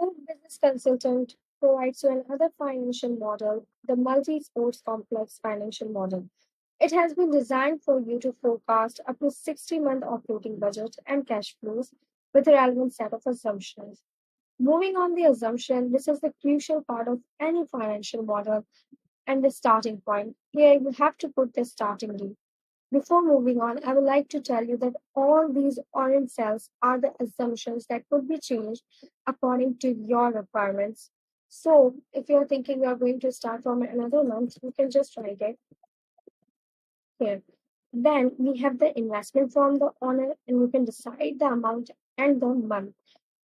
A business consultant provides you another financial model, the multi-sports complex financial model. It has been designed for you to forecast up to 60-month operating budget and cash flows with a relevant set of assumptions. Moving on the assumption, this is the crucial part of any financial model and the starting point. Here you have to put the starting date. Before moving on, I would like to tell you that all these orange cells are the assumptions that could be changed according to your requirements. So, if you're thinking you're going to start from another month, you can just write it here. Then we have the investment from the owner, and you can decide the amount and the month.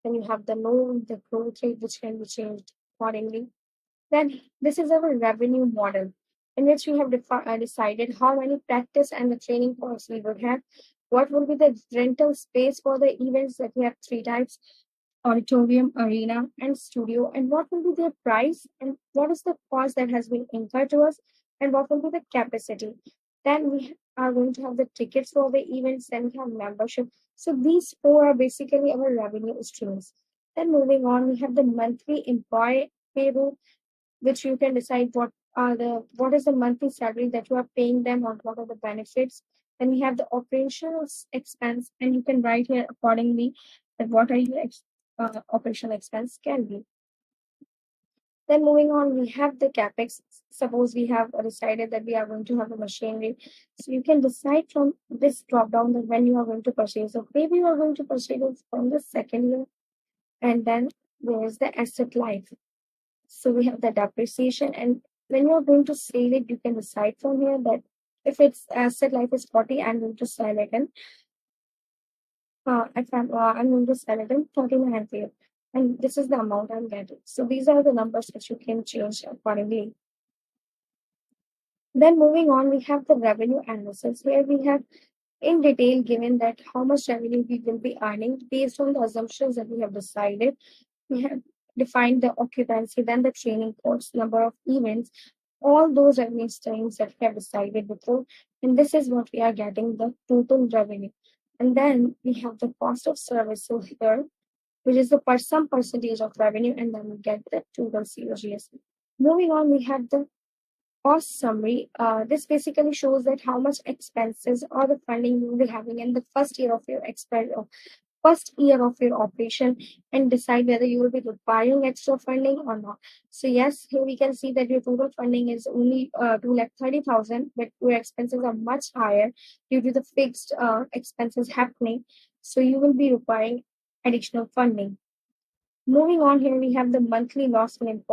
Then you have the loan, the growth rate, which can be changed accordingly. Then this is our revenue model in which we have decided how many practice and the training course we would have, what will be the rental space for the events that we have three types, auditorium, arena, and studio, and what will be their price, and what is the cost that has been incurred to us, and what will be the capacity. Then we are going to have the tickets for the events, then we have membership. So these four are basically our revenue streams. Then moving on, we have the monthly employee payroll, which you can decide what is the monthly salary that you are paying them or what are the benefits. Then we have the operational expense, and you can write here accordingly that what are your operational expense can be. Then moving on, we have the capex. Suppose we have decided that we are going to have a machinery, so you can decide from this drop down that when you are going to purchase. So maybe you are going to purchase it from the second year, and then there is the asset life. So we have the depreciation, and when you're going to sell it, you can decide from here that if its asset life is 40, I'm going to sell it in if I'm going to sell it in 39 years. And this is the amount I'm getting. So these are the numbers that you can change accordingly. Then moving on, we have the revenue analysis where we have in detail given that how much revenue we will be earning based on the assumptions that we have decided. We have defined the occupancy, then the training course, number of events, all those revenue streams that we have decided before. And this is what we are getting the total revenue. And then we have the cost of service so here, which is the some percentage of revenue, and then we get the total COGS. Moving on, we have the cost summary. This basically shows that how much expenses or the funding you will be having in the first year of your operation, and decide whether you will be requiring extra funding or not. So yes, here we can see that your total funding is only 2,30,000, but your expenses are much higher due to the fixed expenses happening. So you will be requiring additional funding. Moving on, here we have the monthly loss and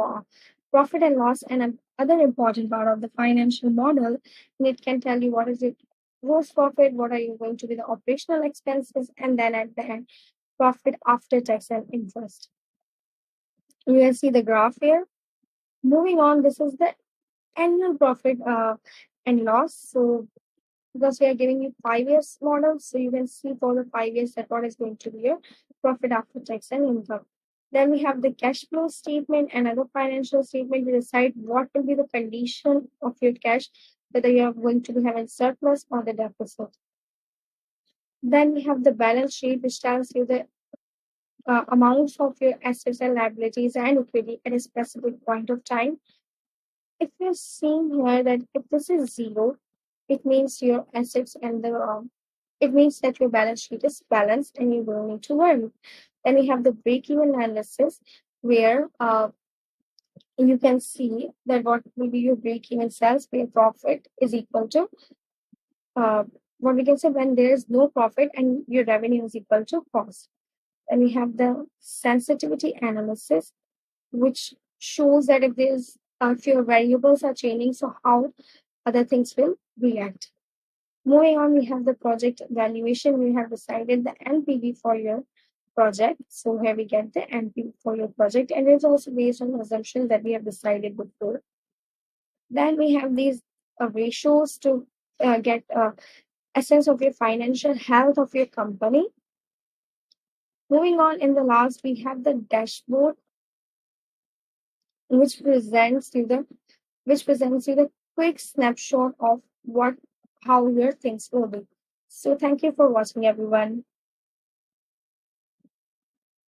profit and loss, and other important part of the financial model. And it can tell you what is it gross profit, what are you going to be the operational expenses, and then at the end, profit after tax and interest. You can see the graph here. Moving on, this is the annual profit and loss. So because we are giving you 5 years model, so you can see for the 5 years that what is going to be your profit after tax and income. Then we have the cash flow statement and other financial statement to decide what will be the condition of your cash, whether you are going to be having surplus or the deficit. Then we have the balance sheet, which tells you the amounts of your assets and liabilities and equity at a specific point of time. If you're seeing here that if this is zero, it means your assets and the it means that your balance sheet is balanced and you don't need to worry. Then we have the break-even analysis where you can see that what will be your break-even sales where profit is equal to what we can say when there is no profit and your revenue is equal to cost. Then we have the sensitivity analysis, which shows that if your variables are changing, so how other things will react. Moving on, we have the project valuation. We have decided the NPV for your project. So here we get the NPV for your project, and it's also based on the assumptions that we have decided before. Then we have these ratios to get a sense of your financial health of your company. Moving on, in the last, we have the dashboard, which presents you the quick snapshot of how your things will be. So thank you for watching, everyone.